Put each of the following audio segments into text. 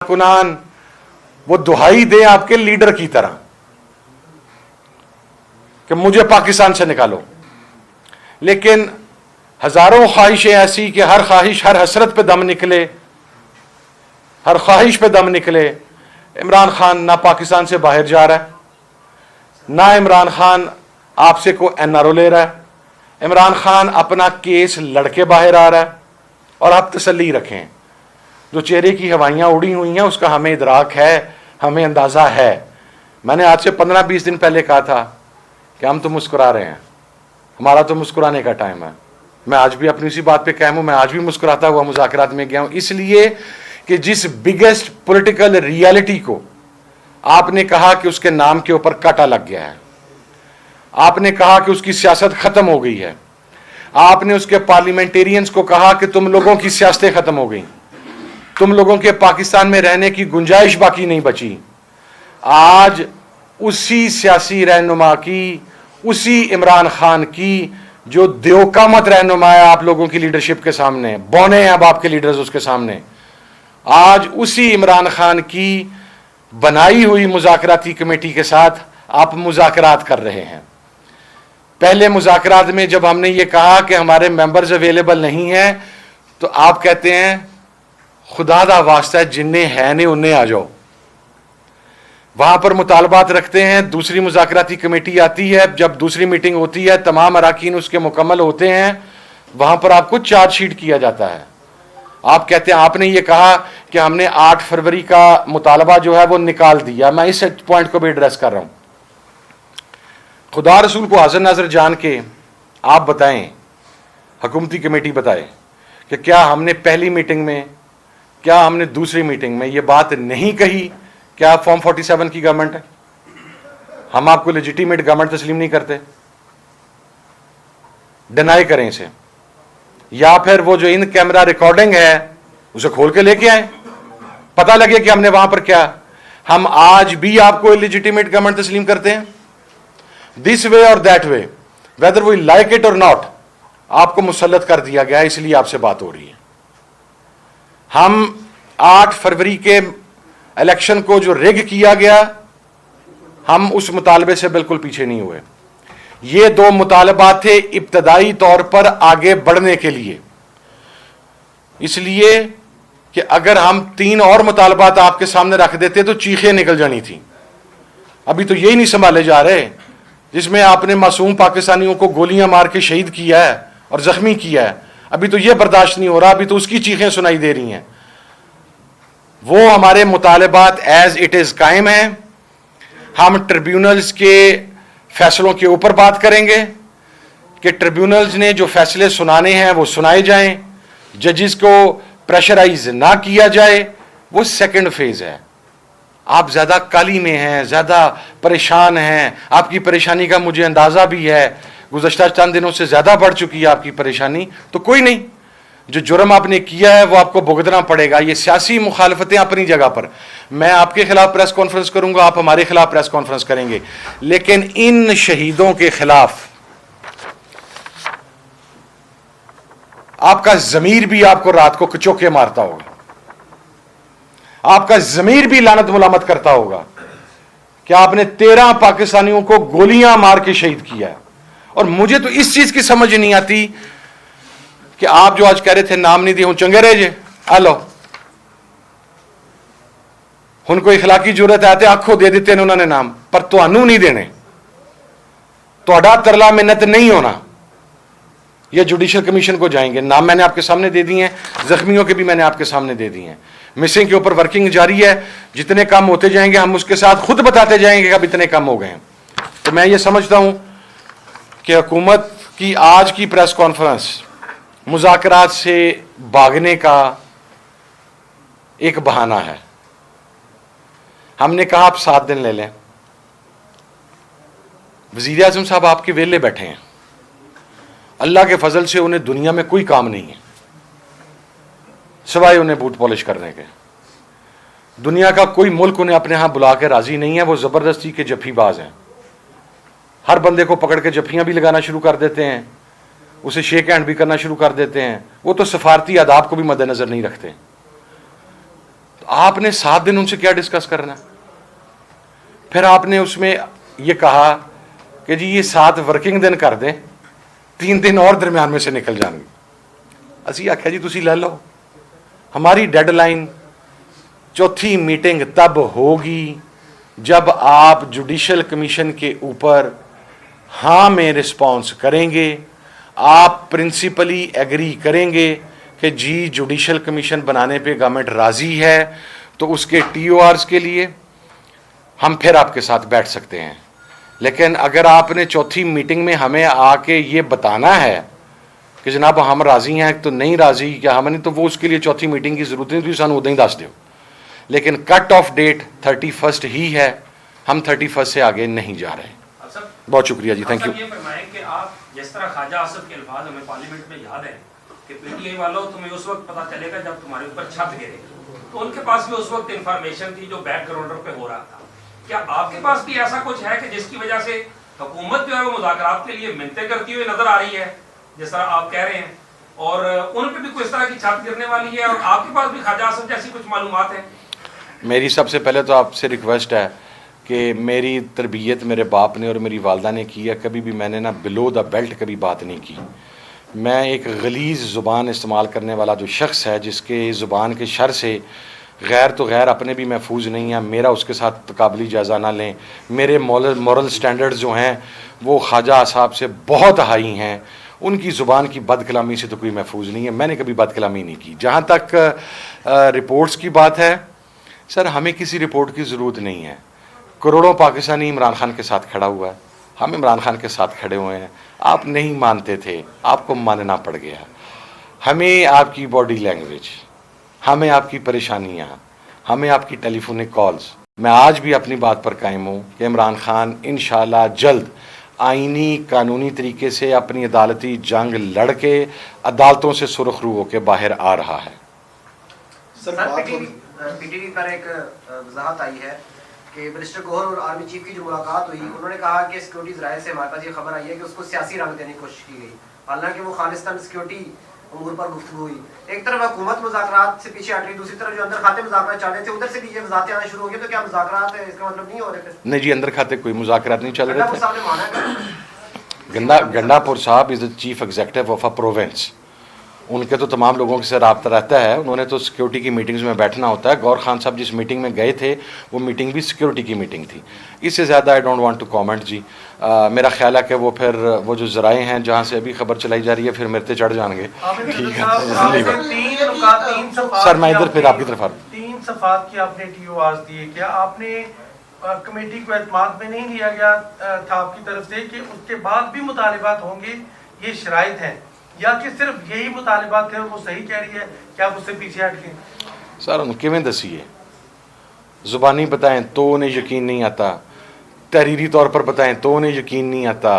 कारकुनान वो दुहाई दे आपके लीडर की तरह कि मुझे पाकिस्तान से निकालो, लेकिन हजारों ख्वाहिशें ऐसी कि हर ख्वाहिश, हर हसरत पे दम निकले, हर ख्वाहिश पे दम निकले। इमरान खान ना पाकिस्तान से बाहर जा रहा है, ना इमरान खान आपसे को एनआरओ ले रहा है। इमरान खान अपना केस लड़के बाहर आ रहा है। और आप तसल्ली रखें, जो चेहरे की हवाइयां उड़ी हुई हैं उसका हमें इदराक है, हमें अंदाजा है। मैंने आज से 15-20 दिन पहले कहा था कि हम तो मुस्कुरा रहे हैं, हमारा तो मुस्कुराने का टाइम है। मैं आज भी अपनी उसी बात पे कायम हूं। मैं आज भी मुस्कुराता हुआ मुज़ाकरात में गया हूं, इसलिए कि जिस बिगेस्ट पॉलिटिकल रियलिटी को आपने कहा कि उसके नाम के ऊपर कांटा लग गया है, आपने कहा कि उसकी सियासत खत्म हो गई है, आपने उसके पार्लियामेंटेरियंस को कहा कि तुम लोगों की सियासतें खत्म हो गई, तुम लोगों के पाकिस्तान में रहने की गुंजाइश बाकी नहीं बची। आज उसी सियासी रहनुमा की, उसी इमरान खान की जो देवकामत रहनुमा है आप लोगों की लीडरशिप के सामने, बौने हैं अब आपके लीडर्स उसके सामने, आज उसी इमरान खान की बनाई हुई मुज़ाकराती कमेटी के साथ आप मुज़ाकरात कर रहे हैं। पहले मुज़ाकरात में जब हमने ये कहा कि हमारे मेंबर्स अवेलेबल नहीं हैं, तो आप कहते हैं खुदा दा वास्ता जिन्ने है ने उन्हें आ जाओ। वहां पर मुतालबात रखते हैं, दूसरी मुज़ाकराती कमेटी आती है, जब दूसरी मीटिंग होती है, तमाम अराकीन उसके मुकम्मल होते हैं, वहां पर आपको चार्जशीट किया जाता है। आप कहते हैं आपने ये कहा कि हमने 8 फरवरी का मुतालबा जो है वो निकाल दिया। मैं इस पॉइंट को भी एड्रेस कर रहा हूं। खुदा रसूल को हाजिर नाज़र जान के आप बताएं, हुकूमती कमेटी बताए कि क्या हमने पहली मीटिंग में, क्या हमने दूसरी मीटिंग में ये बात नहीं कही कि आप फॉर्म 47 की गवर्नमेंट है, हम आपको लेजिटिमेट गवर्नमेंट तस्लीम नहीं करते। डिनाई करें इसे, या फिर वो जो इन कैमरा रिकॉर्डिंग है उसे खोल के लेके आए, पता लगे कि हमने वहां पर क्या। हम आज भी आपको इलेजिटिमेट गवर्नमेंट तस्लीम करते हैं, दिस वे और that way, whether we like it और नॉट, आपको मुसल्लत कर दिया गया, इसलिए आपसे बात हो रही है। हम 8 फरवरी के इलेक्शन को जो रिग किया गया, हम उस मुतालबे से बिल्कुल पीछे नहीं हुए। ये 2 मुतालबात थे इब्तदाई तौर पर आगे बढ़ने के लिए, इसलिए कि अगर हम 3 और मुतालबात आपके सामने रख देते तो चीखें निकल जानी थी। अभी तो यही नहीं संभाले जा रहे, जिसमें आपने मासूम पाकिस्तानियों को गोलियां मार के शहीद किया है और जख्मी किया है, अभी तो यह बर्दाश्त नहीं हो रहा, अभी तो उसकी चीखें सुनाई दे रही हैं। वो हमारे मुतालबात एज इट इज कायम हैं। हम ट्रिब्यूनल्स के फैसलों के ऊपर बात करेंगे कि ट्रिब्यूनल्स ने जो फैसले सुनाने हैं वो सुनाए जाएं, जजिस को प्रेशराइज ना किया जाए। वो सेकंड फेज है। आप ज्यादा काली में हैं, ज्यादा परेशान हैं, आपकी परेशानी का मुझे अंदाजा भी है, गुज़श्ता चंद दिनों से ज्यादा बढ़ चुकी है आपकी परेशानी। तो कोई नहीं, जो जुर्म आपने किया है वो आपको भुगतना पड़ेगा। ये सियासी मुखालफतें अपनी जगह पर, मैं आपके खिलाफ प्रेस कॉन्फ्रेंस करूंगा, आप हमारे खिलाफ प्रेस कॉन्फ्रेंस करेंगे, लेकिन इन शहीदों के खिलाफ आपका जमीर भी आपको रात को कचोके मारता होगा, आपका जमीर भी लानत मुलामत करता होगा कि आपने 13 पाकिस्तानियों को गोलियां मार के शहीद किया है। और मुझे तो इस चीज की समझ नहीं आती कि आप जो आज कह रहे थे नाम नहीं दिए हूं चंगे रहे जे आलो, उनको इखलाकी जरूरत आते आखो दे देते हैं उन्होंने नाम, पर तुहानू नहीं देने, तुहाडा तरला मिन्नत नहीं होना। ये जुडिशल कमीशन को जाएंगे। नाम मैंने आपके सामने दे दिए हैं, जख्मियों के भी मैंने आपके सामने दे दिए हैं। मिसिंग के ऊपर वर्किंग जारी है, जितने कम होते जाएंगे हम उसके साथ खुद बताते जाएंगे कि अब इतने कम हो गए हैं। तो मैं ये समझता हूं कि हुकूमत की आज की प्रेस कॉन्फ्रेंस मुज़ाकरात से भागने का एक बहाना है। हमने कहा आप 7 दिन ले लें। वज़ीर आज़म साहब आपके वेले बैठे हैं, अल्लाह के फजल से उन्हें दुनिया में कोई काम नहीं है सिवाय उन्हें बूट पॉलिश करने के। दुनिया का कोई मुल्क उन्हें अपने यहां बुला के राजी नहीं है। वो जबरदस्ती के जफ्फीबाज हैं, हर बंदे को पकड़ के जफ्फियां भी लगाना शुरू कर देते हैं, उसे शेक हैंड भी करना शुरू कर देते हैं। वो तो सफारती आदाब को भी मद्देनजर नहीं रखते। तो आपने 7 दिन उनसे क्या डिस्कस करना? फिर आपने उसमें ये कहा कि जी ये 7 वर्किंग दिन कर दें, 3 दिन और दरम्यान में से निकल जाएंगे। असी आख्या जी तुसी ले लो, हमारी डेडलाइन चौथी मीटिंग तब होगी जब आप जुडिशल कमीशन के ऊपर हाँ में रिस्पॉन्स करेंगे, आप प्रिंसिपली एग्री करेंगे कि जी जुडिशल कमीशन बनाने पे गवर्नमेंट राज़ी है, तो उसके TORs के लिए हम फिर आपके साथ बैठ सकते हैं। लेकिन अगर आपने चौथी मीटिंग में हमें आके ये बताना है कि जनाब हम राज़ी हैं तो नहीं राज़ी क्या हम नहीं, तो वो उसके लिए चौथी मीटिंग की ज़रूरत नहीं, तो सानू उदा ही दस दो। लेकिन कट ऑफ डेट 31 ही है, हम 31 से आगे नहीं जा रहे। बहुत शुक्रिया जी, थैंक यू। ये फरमाएं कि आप जिस तरह ख्वाजा आसिफ के अल्फाज हमें पार्लियामेंट में याद है कि PTI वालों तुम्हें उस वक्त पता चलेगा जब तुम्हारे ऊपर छत गिरे, तो उनके पास भी उस वक्त इंफॉर्मेशन थी जो बैकग्राउंडर पे हो रहा था। क्या आपके पास भी ऐसा कुछ है कि जिसकी वजह से हुकूमत जो है वो मुज़ाकरात के लिए मिन्नतें करती हुई नजर आ रही है जिस तरह आप कह रहे हैं, और उन पे भी कोई इस तरह की छत गिरने वाली है, और आपके पास भी ख्वाजा आसिफ जैसी कुछ मालूमात है? मेरी सबसे पहले तो आपसे रिक्वेस्ट है कि मेरी तरबियत मेरे बाप ने और मेरी वालदा ने की है, कभी भी मैंने ना बिलो द बेल्ट कभी बात नहीं की। मैं एक गलीज़ ज़ुबान इस्तेमाल करने वाला जो शख्स है, जिसके ज़ुबान के शर से गैर तो गैर अपने भी महफूज नहीं है, मेरा उसके साथ तकाबली जायज़ा ना लें। मेरे मॉरल स्टैंडर्ड्स जो हैं वो ख्वाजा साहब से बहुत हाई हैं, उनकी ज़ुबान की बदकलामी से तो कोई महफूज नहीं है, मैंने कभी बदकलामी नहीं की। जहाँ तक रिपोर्ट्स की बात है, सर हमें किसी रिपोर्ट की ज़रूरत नहीं है। करोड़ों पाकिस्तानी इमरान खान के साथ खड़ा हुआ है, हम इमरान खान के साथ खड़े हुए हैं। आप नहीं मानते थे, आपको मानना पड़ गया। हमें आपकी बॉडी लैंग्वेज, हमें आपकी परेशानियाँ, हमें आपकी टेलीफोनिक कॉल्स, मैं आज भी अपनी बात पर कायम हूँ कि इमरान खान इंशाल्लाह जल्द आईनी कानूनी तरीके से अपनी अदालती जंग लड़ के अदालतों से सुरखरू होकर बाहर आ रहा है। PTV पर एक वजाहत आई है कि मिनिस्टर गोहर और आर्मी चीफ की जो मुलाकात हुई, उन्होंने कहा कि सिक्योरिटी राय से हमारे पास ये खबर आई है कि उसको सियासी रंग देने की कोशिश की गई, हालांकि वो खालिस्तान सिक्योरिटी अमूर पर गुफ्तगू हुई। एक तरफ हुकूमत मुज़ाकरात से पीछे हट रही, दूसरी तरफ जो अंदर खाते मुज़ाकरात चल रहे थे उधर से भी ये वजाहतें आना शुरू हो गई, तो क्या मुज़ाकरात है इसका मतलब नहीं हो रहे थे? नहीं जी, अंदर खाते कोई मुज़ाकरात नहीं चल रहे थे। गंडापुर साहब is the chief executive of a province, उनके तो तमाम लोगों से रब्ता रहता है, उन्होंने तो सिक्योरिटी की मीटिंग्स में बैठना होता है। गौर खान साहब जिस मीटिंग में गए थे वो मीटिंग भी सिक्योरिटी की मीटिंग थी। इससे ज़्यादा I don't want to comment जी। मेरा ख्याल है कि वो फिर वो जो ज़राए हैं जहाँ से अभी खबर चलाई जा रही है फिर मेरे पे चढ़ जाएंगे। ठीक है सर, मैं इधर फिर आपकी तरफ आ रहा हूँ। 3 सफ़ात की आपने TORs दिए, क्या आपने कमेटी को एतमाद में नहीं लिया गया था आपकी तरफ से कि उसके बाद भी मुतालिबात होंगे, ये शराइत हैं, या कि सिर्फ यही मुतालिबात थे और वो सही कह रही है कि आप उससे पीछे हट गए? सर उनके में दसिए, ज़ुबानी बताएं तो उन्हें यकीन नहीं आता, तहरीरी तौर पर बताएं तो उन्हें यकीन नहीं आता।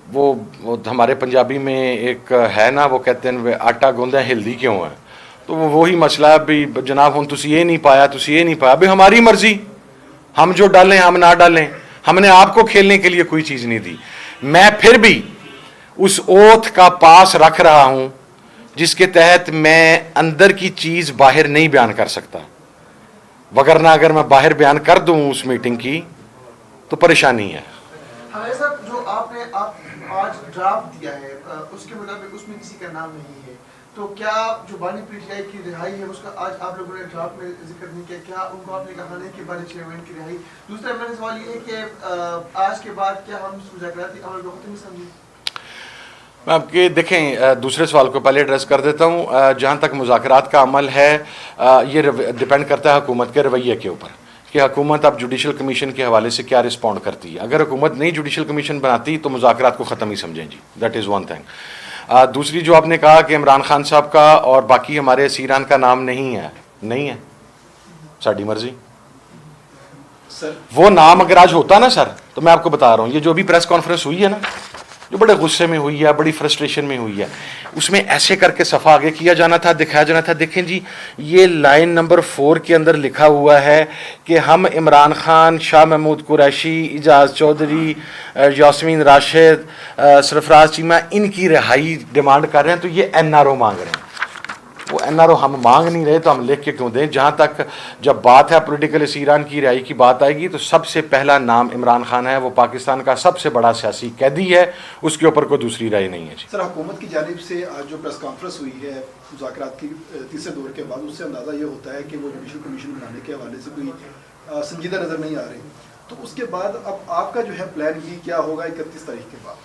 वो हमारे पंजाबी में एक है ना, वो कहते हैं आटा गूंदा हिलदी क्यों है, तो वो वही मसला है भी जनाब हम तुसी ये नहीं पाया, तुसी ये नहीं पाया, भाई हमारी मर्जी, हम जो डालें हम ना डालें, हमने आपको खेलने के लिए कोई चीज़ नहीं दी। मैं फिर भी उस ओथ का पास रख रहा हूं जिसके तहत मैं अंदर की चीज बाहर नहीं बयान कर सकता, वगरना अगर मैं बाहर बयान कर दूं उस मीटिंग की तो परेशानी है। हमारे साथ जो आपने आज ड्राफ्ट दिया है उसके मुताबिक उसमें किसी का नाम नहीं है, तो क्या जो बानी PTI की रिहाई है उसका आज आप लोगों ने ड्राफ्ट में जिक्र नहीं किया, क्या उनको आपने कहा नहीं कि बानी चेयरमैन की रिहाई? दूसरा मेरा सवाल ये है कि आज के बाद क्या हम मुज़ाकराती अमल को खत्म नहीं समझें? मैं आपके देखें दूसरे सवाल को पहले एड्रेस कर देता हूँ। जहाँ तक मुज़ाकरात का अमल है, ये डिपेंड करता है हुकूमत के रवैये के ऊपर कि हुकूमत अब जुडिशल कमीशन के हवाले से क्या रिस्पॉन्ड करती है। अगर हुकूमत नहीं जुडिशल कमीशन बनाती तो मुज़ाकरात को ख़त्म ही समझें जी, दैट इज़ वन थिंग। दूसरी जो आपने कहा कि इमरान खान साहब का और बाकी हमारे असीरान का नाम नहीं है, साड़ी मर्जी। वो नाम अगर आज होता ना सर, तो मैं आपको बता रहा हूँ, ये जो अभी प्रेस कॉन्फ्रेंस हुई है ना, जो बड़े गुस्से में हुई है, बड़ी फ्रस्ट्रेशन में हुई है, उसमें ऐसे करके सफ़ा आगे किया जाना था, दिखाया जाना था। देखें जी, ये लाइन नंबर 4 के अंदर लिखा हुआ है कि हम इमरान खान, शाह महमूद कुरैशी, इजाज़ चौधरी, यास्मीन राशिद, सरफराज चीमा, इनकी रिहाई डिमांड कर रहे हैं, तो ये NRO मांग रहे हैं। वो NRO हम मांग नहीं रहे तो हम लिख के क्यों दें। जहाँ तक जब बात है पॉलिटिकल एसीरान की रिहाई की बात आएगी तो सबसे पहला नाम इमरान खान है। वो पाकिस्तान का सबसे बड़ा सियासी कैदी है, उसके ऊपर कोई दूसरी राय नहीं है। सर, हुकूमत की जानिब से आज जो प्रेस कॉन्फ्रेंस हुई है मुज़ाकरात की तीसरे दौर के बाद, उससे अंदाज़ा ये होता है कि वो जुडिशल कमीशन बनाने के हवाले से कोई संजीदा नज़र नहीं आ रही। तो उसके बाद अब आपका जो है प्लान बी क्या होगा 31 तारीख के बाद?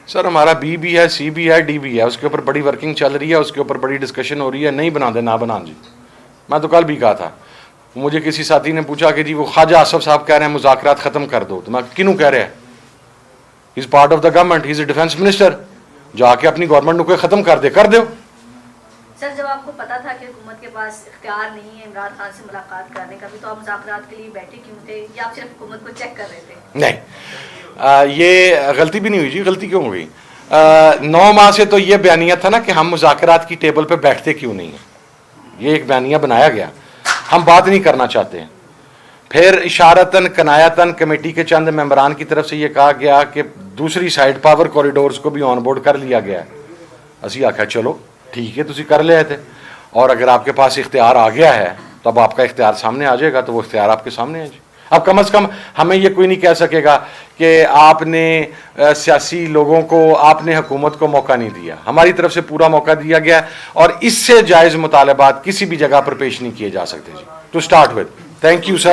सर हमारा बी भी है, सी भी है, डी भी है, उसके ऊपर बड़ी वर्किंग चल रही है, उसके ऊपर बड़ी डिस्कशन हो रही है। नहीं बना दे ना बना जी। मैं तो कल भी कहा था, मुझे किसी साथी ने पूछा कि जी वो ख्वाजा आसफ साहब कह रहे हैं मुज़ाकरात ख़त्म कर दो, तो मैं किनू कह रहे हैं? He is part of the government, he is a defence minister. जाके अपनी गवर्नमेंट को ख़त्म कर दो। सर जब आपको पता था कि हुकूमत के पास इख्तियार नहीं है इमरान खान से मुलाकात करने का भी, तो आप मुज़ाकरात के लिए बैठे क्यों थे, या आप सिर्फ हुकूमत को चेक कर रहे थे? नहीं, ये गलती भी नहीं हुई जी। गलती क्यों हुई? 9 माह से तो ये बयानिया था ना कि हम मुज़ाकरात की टेबल पे बैठते क्यों नहीं है। ये एक बयानिया बनाया गया, हम बात नहीं करना चाहते हैं। फिर इशारतन कनायतन कमेटी के चंद मेंबरान की तरफ से ये कहा गया कि दूसरी साइड पावर कॉरिडोर्स को भी ऑन बोर्ड कर लिया गया। असी आख्या चलो ठीक है, तुसी कर ले थे, और अगर आपके पास इख्तियार आ गया है तो अब आपका इख्तियार सामने आ जाएगा, तो वो इख्तियार आपके सामने है जी। अब कम से कम हमें ये कोई नहीं कह सकेगा कि आपने सियासी लोगों को, आपने हुकूमत को मौका नहीं दिया। हमारी तरफ से पूरा मौका दिया गया और इससे जायज़ मुतालबात किसी भी जगह पर पेश नहीं किए जा सकते जी। To start with, thank you sir.